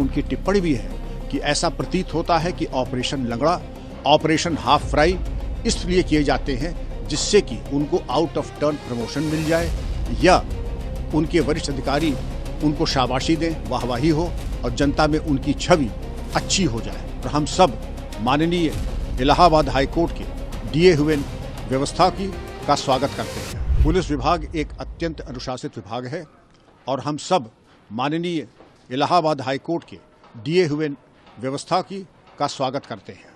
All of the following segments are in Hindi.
उनकी टिप्पणी भी है कि ऐसा प्रतीत होता है कि ऑपरेशन लंगड़ा, ऑपरेशन हाफ फ्राई इसलिए किए जाते हैं जिससे कि उनको आउट ऑफ टर्न प्रमोशन मिल जाए या उनके वरिष्ठ अधिकारी उनको शाबाशी दें, वाहवाही हो और जनता में उनकी छवि अच्छी हो जाए। और हम सब माननीय इलाहाबाद हाई कोर्ट के दिए हुए व्यवस्था का स्वागत करते हैं। पुलिस विभाग एक अत्यंत अनुशासित विभाग है और हम सब माननीय इलाहाबाद हाई कोर्ट के दिए हुए व्यवस्था का स्वागत करते हैं।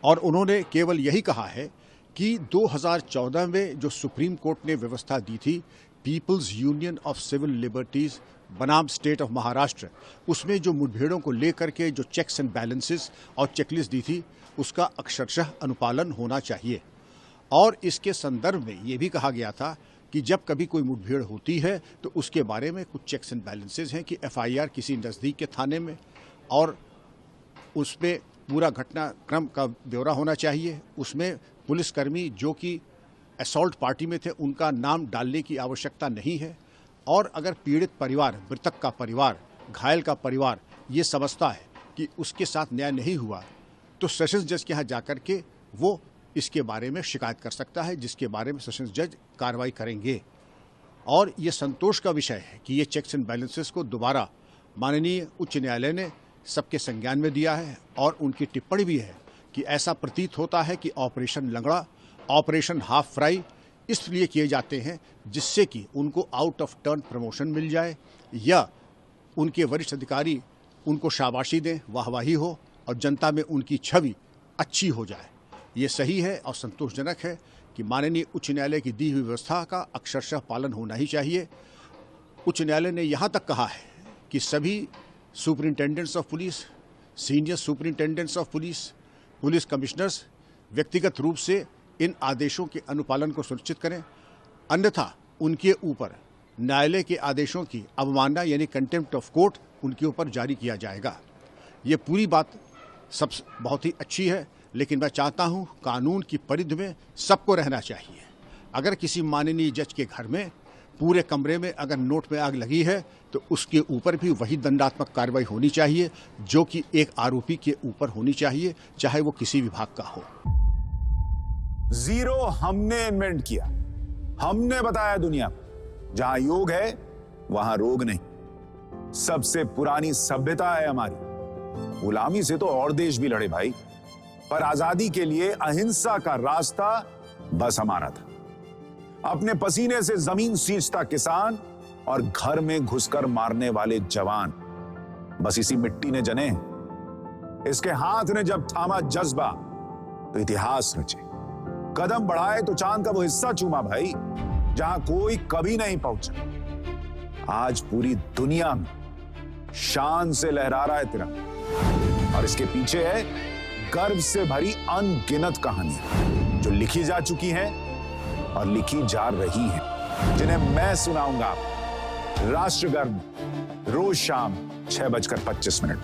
और उन्होंने केवल यही कहा है कि 2014 में जो सुप्रीम कोर्ट ने व्यवस्था दी थी, People's Union of Civil Liberties बनाम स्टेट ऑफ महाराष्ट्र, उसमें जो मुठभेड़ों को लेकर के जो चेक्स एंड बैलेंसेस और चेकलिस्ट दी थी, उसका अक्षरशः अनुपालन होना चाहिए। और इसके संदर्भ में ये भी कहा गया था कि जब कभी कोई मुठभेड़ होती है तो उसके बारे में कुछ चेक्स एंड बैलेंसेस हैं कि एफआईआर किसी नज़दीक के थाने में और उसमें पूरा घटनाक्रम का ब्यौरा होना चाहिए। उसमें पुलिसकर्मी जो कि असॉल्ट पार्टी में थे उनका नाम डालने की आवश्यकता नहीं है। और अगर पीड़ित परिवार, मृतक का परिवार, घायल का परिवार ये समझता है कि उसके साथ न्याय नहीं हुआ तो सेशंस जज के यहाँ जाकर के वो इसके बारे में शिकायत कर सकता है, जिसके बारे में सेशंस जज कार्रवाई करेंगे। और ये संतोष का विषय है कि ये चेक्स एंड बैलेंसेस को दोबारा माननीय उच्च न्यायालय ने सबके संज्ञान में दिया है। और उनकी टिप्पणी भी है कि ऐसा प्रतीत होता है कि ऑपरेशन लंगड़ा, ऑपरेशन हाफ फ्राई इसलिए किए जाते हैं जिससे कि उनको आउट ऑफ टर्न प्रमोशन मिल जाए या उनके वरिष्ठ अधिकारी उनको शाबाशी दें, वाहवाही हो और जनता में उनकी छवि अच्छी हो जाए। ये सही है और संतोषजनक है कि माननीय उच्च न्यायालय की दी हुई व्यवस्था का अक्षरशः पालन होना ही चाहिए। उच्च न्यायालय ने यहाँ तक कहा है कि सभी superintendents of police, senior superintendents of police, police commissioners व्यक्तिगत रूप से इन आदेशों के अनुपालन को सुनिश्चित करें, अन्यथा उनके ऊपर न्यायालय के आदेशों की अवमानना यानी कंटेम्प्ट ऑफ कोर्ट उनके ऊपर जारी किया जाएगा। ये पूरी बात सब बहुत ही अच्छी है, लेकिन मैं चाहता हूँ कानून की परिधि में सबको रहना चाहिए। अगर किसी माननीय जज के घर में पूरे कमरे में अगर नोट में आग लगी है तो उसके ऊपर भी वही दंडात्मक कार्रवाई होनी चाहिए जो कि एक आरोपी के ऊपर होनी चाहिए, चाहे वो किसी विभाग का हो। जीरो हमने इन्वेंट किया, हमने बताया दुनिया को जहां योग है वहां रोग नहीं। सबसे पुरानी सभ्यता है हमारी। गुलामी से तो और देश भी लड़े भाई, पर आजादी के लिए अहिंसा का रास्ता बस हमारा था। अपने पसीने से जमीन सींचता किसान और घर में घुसकर मारने वाले जवान, बस इसी मिट्टी ने जने। इसके हाथ ने जब थामा जज्बा तो इतिहास रचे। कदम बढ़ाए तो चांद का वो हिस्सा चूमा भाई जहां कोई कभी नहीं पहुंचा। आज पूरी दुनिया में शान से लहरा रहा है तिरंगा और इसके पीछे है गर्व से भरी अनगिनत कहानियां जो लिखी जा चुकी हैं और लिखी जा रही हैं, जिन्हें मैं सुनाऊंगा राष्ट्रगर्व रोज शाम 6:25 पर।